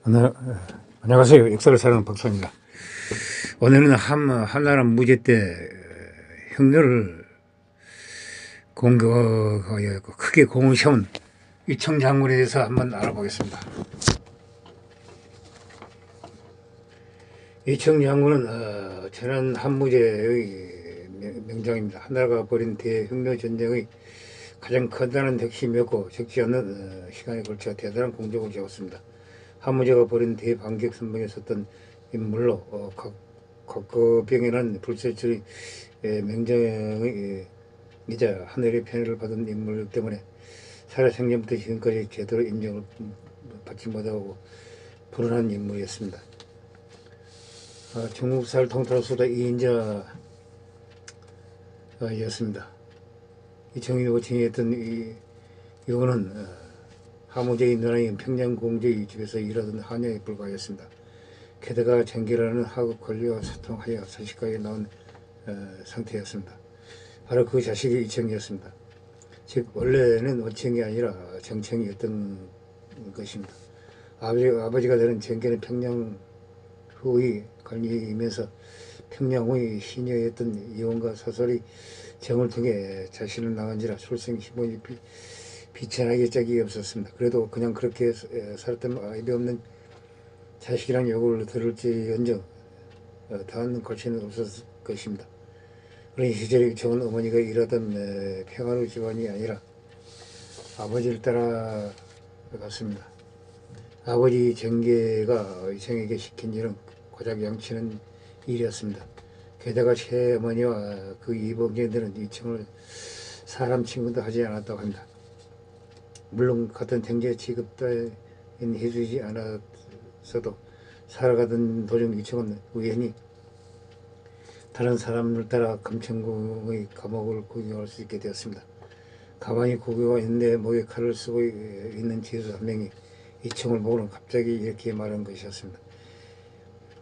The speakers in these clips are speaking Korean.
안녕하세요. 역사를 사랑하는 박사입니다. 오늘은 한나라 무제 때 흉노를 공격하여 크게 공을 세운 이청 장군에 대해서 한번 알아보겠습니다. 이청 장군은 천안 한무제의 명장입니다. 한나라가 벌인 대흉노 전쟁의 가장 커다란 핵심이었고 적지 않은 시간에 걸쳐 대단한 공적을 세웠습니다. 한무제가 벌인 대반격 선봉에 섰던 인물로 각거병이라는 불세출의 명장의 이자 하늘의 편애를 받은 인물 때문에 살아생전부터 지금까지 제대로 인정을 받지 못하고 불운한 인물이었습니다. 중국사를 통틀어서도 2인자였습니다. 이청이 오칭했던 이거는 하무제의 누나인 평양공주의 집에서 일하던 하녀에 불과하였습니다. 게다가 정기라는 하급 권리와 소통하여 자식까지 낳은 상태였습니다. 바로 그 자식이 이청이었습니다. 즉 원래는 원청이 아니라 정청이었던 것입니다. 아버지가 되는 정계는 평양 후의 관리이면서 평양 후의 시녀였던 이원과 사설이 정을 통해 자신을 낳은지라 출생 15년 비천하게 짝이 없었습니다. 그래도 그냥 그렇게 살았던 아이비 없는 자식이란 요구를 들을지언정 다한 거치는 없었을 것입니다. 그런 시절에 좋은 어머니가 일하던 평화로 집안이 아니라 아버지를 따라갔습니다. 아버지 정계가 이청에게 시킨 일은 고작 양치는 일이었습니다. 게다가 새어머니와 그 이복녀들은 이청을 사람 친구도 하지 않았다고 합니다. 물론 같은 경제 취급 따윈 해주지 않았어도 살아가던 도중 이청은 우연히 다른 사람을 따라 감천궁의 감옥을 구경할 수 있게 되었습니다. 가만히 구경하고 있는데 목에 칼을 쓰고 있는 지수 한 명이 이청을 보고는 갑자기 이렇게 말한 것이었습니다.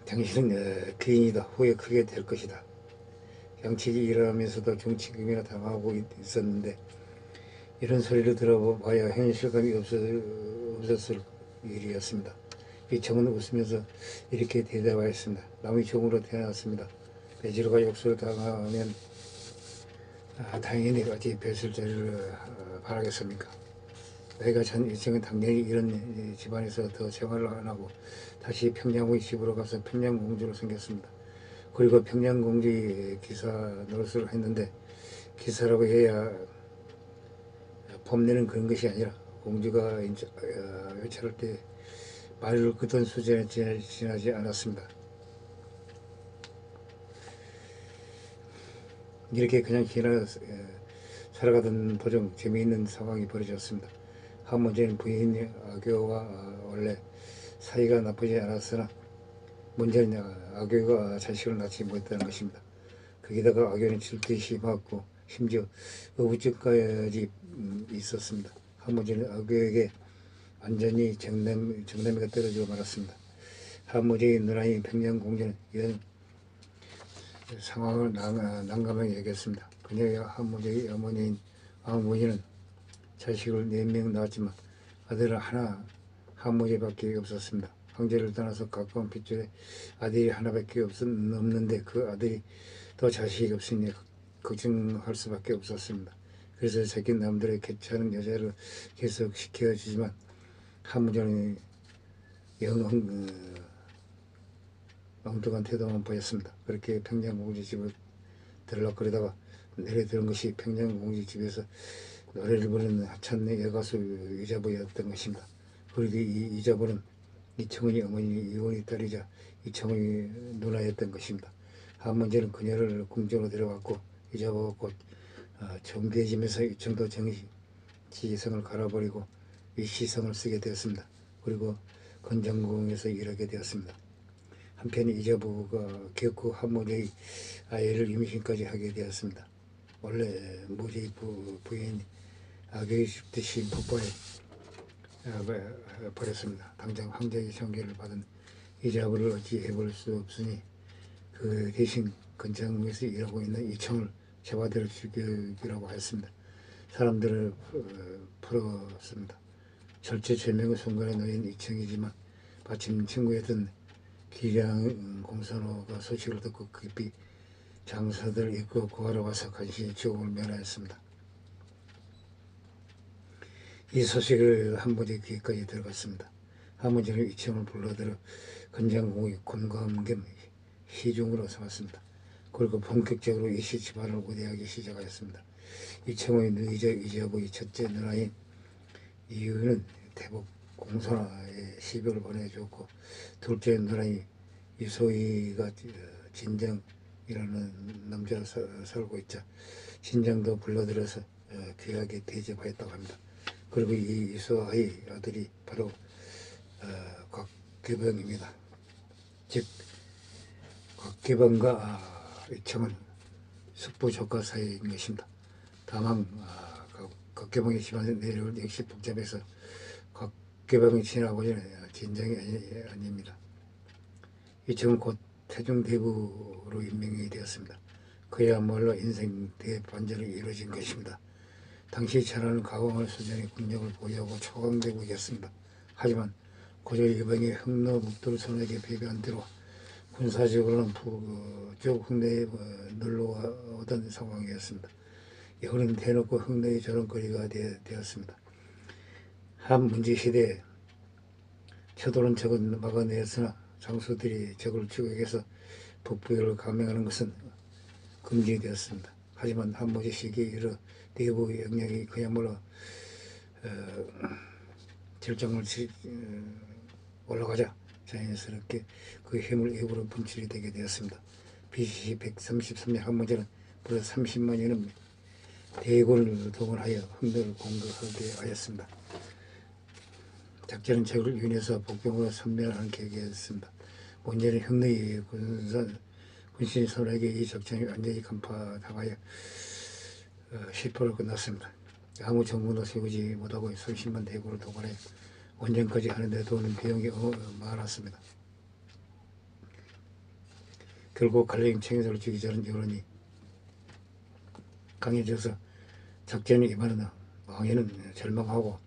당신은 귀인이다. 후회 크게 될 것이다. 양치기 일하면서도 중치금이나 당하고 있었는데 이런 소리를 들어봐야 현실감이 없었을 일이었습니다. 이청은 웃으면서 이렇게 대답하였습니다. 남의 종으로 태어났습니다. 배지로가 욕설을 당하면 당연히 어찌 벼슬 자리를 바라겠습니까? 내가 전 이청은 당연히 이런 집안에서 더 생활을 안 하고 다시 평양의 집으로 가서 평양공주로 생겼습니다. 그리고 평양공주의 기사 노릇을 했는데 기사라고 해야 폼내는 그런 것이 아니라 공주가 외출할 때 말을 긋던 수준에 지나지 않았습니다. 이렇게 그냥 살아가던 도중 재미있는 상황이 벌어졌습니다. 한무제는 부인 아교와 원래 사이가 나쁘지 않았으나 문제는 아교가 자식을 낳지 못했다는 것입니다. 거기다가 아교는 질투이 심하고 심지어 어부증까지 있었습니다. 한무제는 아교에게 완전히 정남이가 떨어지고 말았습니다. 한무제의 누나인 평양공주는 이런 상황을 난감하게 여겼습니다. 그녀의 한무제의 어머니인 왕문희는 자식을 4명 낳았지만 아들은 하나 한무제밖에 없었습니다. 황제를 떠나서 가까운 핏줄에 아들이 하나밖에 없는데 그 아들이 더 자식이 없으니 걱정할 수밖에 없었습니다. 그래서 자기 남들의 괜찮은 여자를 계속 시켜주지만 한무제는 엉뚱한 태도만 보였습니다. 그렇게 평양공주 집을 들락거리다가 내려들은 것이 평양공주 집에서 노래를 부르는 하찮은 여가수 이자보였던 것입니다. 그리고 이 이자보는 이청의 어머니 이원의 딸이자 이청의 누나였던 것입니다. 한문제는 그녀를 궁정으로 데려갔고 이자보가 곧 정계짐에서 이청도 정지성을 갈아버리고 위시성을 쓰게 되었습니다. 그리고 건정궁에서 일하게 되었습니다. 한편 이자보가 결코 한무제의 아이를 임신까지 하게 되었습니다. 원래 무제의 부인 아교의 뜻이 폭발해 버렸습니다. 당장 황제의 정계를 받은 이자보를 어찌 해볼 수 없으니 그 대신 건정궁에서 일하고 있는 이청을 제바대로 죽이라고 하였습니다. 사람들을 풀었습니다. 절체절명의 순간에 놓인 이청이지만 마침 친구였던 기량 공산호가 소식을 듣고 급히 장사들 입고 구하러 와서 간신히 지옥을 면하였습니다. 이 소식을 한무제 귀까지 들어갔습니다. 한무제는 이청을 불러들어 건장공의 곤고함 겸 시중으로 삼았습니다. 그리고 본격적으로 이씨 집안을 우대하기 시작하였습니다. 이청의 이자부의 첫째 누나인 이유는 대북 공산화에 시비를 보내줬고, 둘째 누나인 이소희가 진정이라는 남자로 살고 있자 진정도 불러들여서 귀하게 대접하였다고 합니다. 그리고 이 이소희의 아들이 바로 곽계병입니다. 즉 곽계병과 이청은 숙부 조카 사이인 것입니다. 다만 곽계병의 집안의 내력은 역시 복잡해서 곽계병의 친아버지는 진정이 아닙니다. 이청은 곧 태중대부로 임명이 되었습니다. 그야말로 인생 대반전이 이루어진 것입니다. 당시 천하는 가공할 수준의 군력을 보유하고 초강대국이었습니다. 하지만 고조 이방의 흑로 목도를 선에게 배배한 대로 군사적으로는 북쪽 흑내에 놀러오던 상황이었습니다. 이후는 대놓고 흑내의 조롱거리가 되었습니다. 한 문제시대에 쳐도는 적은 막아내었으나 장수들이 적을 추격해서 북부를 감행하는 것은 금지되었습니다. 하지만 한무제 시기에 이르 내부의 영향이 그야말로 절정을 올라가자 자연스럽게 그 힘을 입으로 분출이 되게 되었습니다. BC 133년 한무제는 무려 30만여는 대군을 동원하여 흑내를 공격하게 하였습니다. 작전은 적을 유인해서 복병으로 섬멸하는 계획이었습니다. 문제는 흑내의 군신 선에게 이 작전이 완전히 간파당하여 실패로 끝났습니다. 아무 정부도 세우지 못하고 30만 대군을 동원해 원전까지 하는데 도는 비용이 많았습니다. 결국 갈래임 청해서를 죽이자는 여론이 강해져서 작전이 임하는 왕에는 절망하고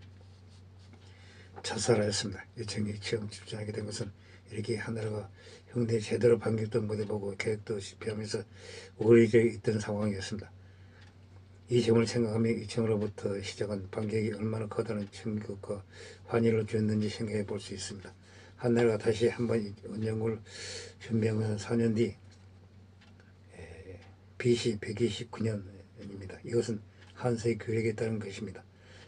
자살하였습니다. 이청이 처음 집중하게 된 것은 이렇게 하나라가 흉내에 제대로 반격도 못해보고 계획도 실패하면서 우울해져 있던 상황이었습니다. 이 점을 생각하며 이청으로부터 시작한 반격이 얼마나 커다란 충격과 환희를 주었는지 생각해 볼 수 있습니다. 한나라가 다시 한번 원정을 준비하면 4년 뒤 BC 129년입니다. 이것은 한세의 규례에 따른 것입니다.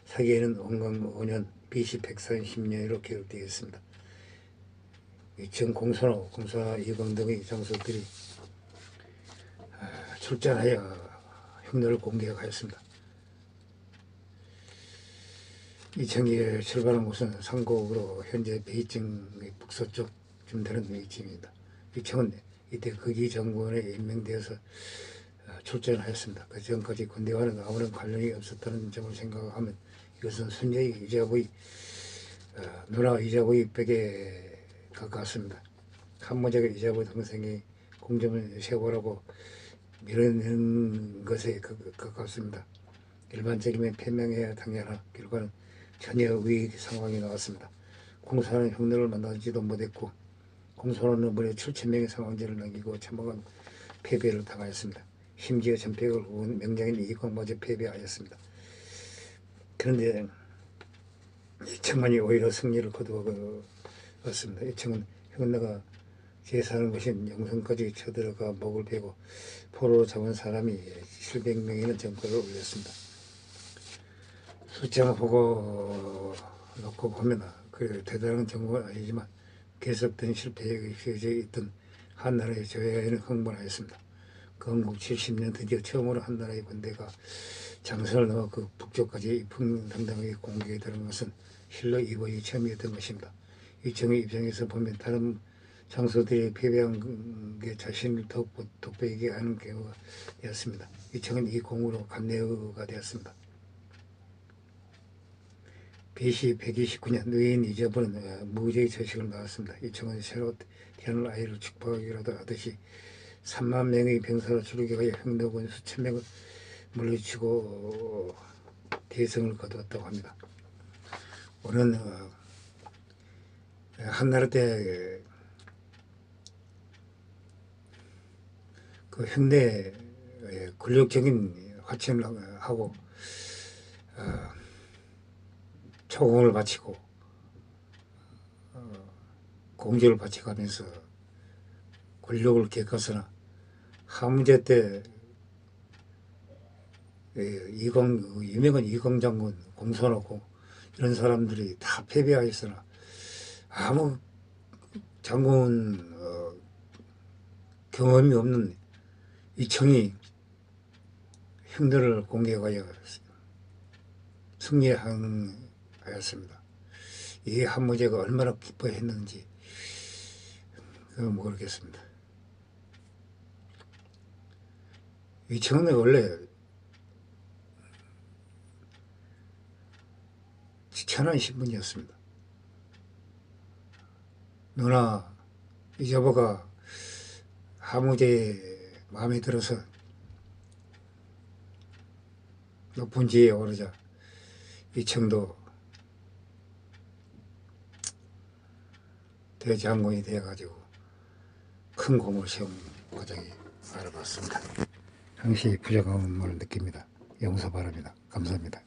사기에는 원광 5년 BC 130년으로 기록되어 있습니다. 이청 공산호, 이광 등의 장수들이 출전하여 흉노를 공격하였습니다. 이청이 출발한 곳은 상곡으로 현재 베이징의 북서쪽쯤 되는 위치입니다. 이청은 이때 극이 장군에 임명되어서 출전하였습니다. 그 전까지 군대와는 아무런 관련이 없었다는 점을 생각하면 이것은 순전히 이자부의 누나 이자부의 벽에 가깝습니다. 한무제가 이자부 동생이 공점을 세우라고 밀어내는 것에 가깝습니다. 일반적이면 패명해야 당연한 결과는 전혀 위기 상황이 나왔습니다. 공산은 흉노를 만나지도 못했고 공산은 무려 7,000명의 상황자를 남기고 참혹한 패배를 당하였습니다. 심지어 전팩을 온 명장인 이광마저 패배하였습니다. 그런데 이청만이 오히려 승리를 거두었습니다. 이청은 흉노가 제사하는 것인 영성까지 쳐들어가 목을 베고 포로로 잡은 사람이 700명이나 정권을 올렸습니다. 숫자만 보고 놓고 보면 그 대단한 정권은 아니지만 계속된 실패에 휘어져 있던 한나라의 조야에는 흥분하였습니다. 건국 70년 드디어 처음으로 한나라의 군대가 장선을 넘어 그 북쪽까지 풍당당하게 공격에 들어간 것은 실로 이번이 처음이었던 것입니다. 이청의 입장에서 보면 다른 장수들이 패배한 게 자신을 더욱 돋보이게 하는 경우가 되었습니다. 이청은 이 공으로 감내가 되었습니다. BC 129년 노인 이자부는 무죄의 저식을 낳았습니다. 이청은 새로 태어날 아이를 축복하기라도 하듯이 3만 명의 병사를 출격하여 흉노군 수천 명을 물리치고 대성을 거두었다고 합니다. 오는 한나라 때 그 현대의 권력적인 화친을 하고 초공을 바치고 공주를 바쳐가면서 권력을 객가서나 항무제 때 유명한 이광 장군, 공손하고 이런 사람들이 다 패배하였으나 아무 장군 경험이 없는 이청이 형들을 공격하여 승리하였습니다. 이 한무제가 얼마나 기뻐했는지 그건 모르겠습니다. 이청은 원래 지천한 신분이었습니다. 누나 이자보가 한무제의 마음에 들어서 높은 지위에 오르자 이청도 대장군이 되어가지고 큰 공을 세운 과정이 알아봤습니다. 항시 부족함을 느낍니다. 용서 바랍니다. 감사합니다.